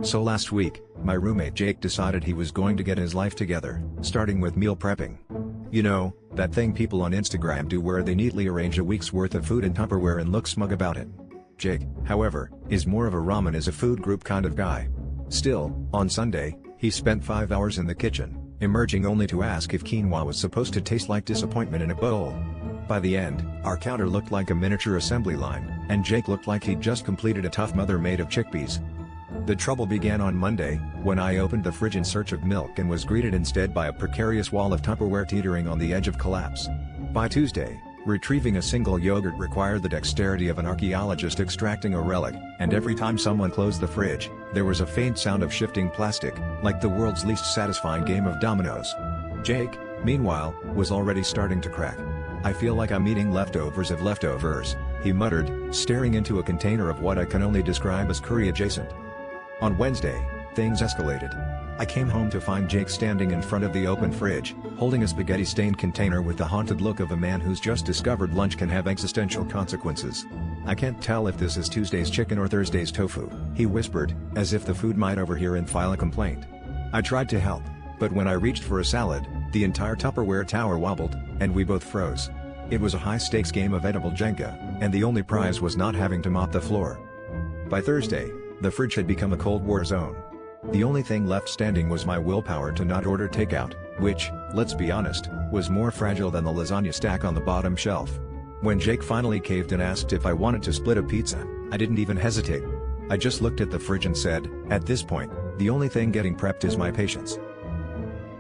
So last week, my roommate Jake decided he was going to get his life together, starting with meal prepping. You know, that thing people on Instagram do where they neatly arrange a week's worth of food in Tupperware and look smug about it. Jake, however, is more of a ramen as a food group kind of guy. Still, on Sunday, he spent 5 hours in the kitchen, emerging only to ask if quinoa was supposed to taste like disappointment in a bowl. By the end, our counter looked like a miniature assembly line, and Jake looked like he'd just completed a Tough Mother made of chickpeas. The trouble began on Monday, when I opened the fridge in search of milk and was greeted instead by a precarious wall of Tupperware teetering on the edge of collapse. By Tuesday, retrieving a single yogurt required the dexterity of an archaeologist extracting a relic, and every time someone closed the fridge, there was a faint sound of shifting plastic, like the world's least satisfying game of dominoes. Jake, meanwhile, was already starting to crack. "I feel like I'm eating leftovers of leftovers," he muttered, staring into a container of what I can only describe as curry adjacent. On Wednesday, things escalated. I came home to find Jake standing in front of the open fridge, holding a spaghetti-stained container with the haunted look of a man who's just discovered lunch can have existential consequences. "I can't tell if this is Tuesday's chicken or Thursday's tofu," he whispered, as if the food might overhear and file a complaint. I tried to help, but when I reached for a salad, the entire Tupperware tower wobbled, and we both froze. It was a high-stakes game of edible Jenga, and the only prize was not having to mop the floor. By Thursday, the fridge had become a Cold War zone. The only thing left standing was my willpower to not order takeout, which, let's be honest, was more fragile than the lasagna stack on the bottom shelf. When Jake finally caved and asked if I wanted to split a pizza, I didn't even hesitate. I just looked at the fridge and said, at this point, the only thing getting prepped is my patience.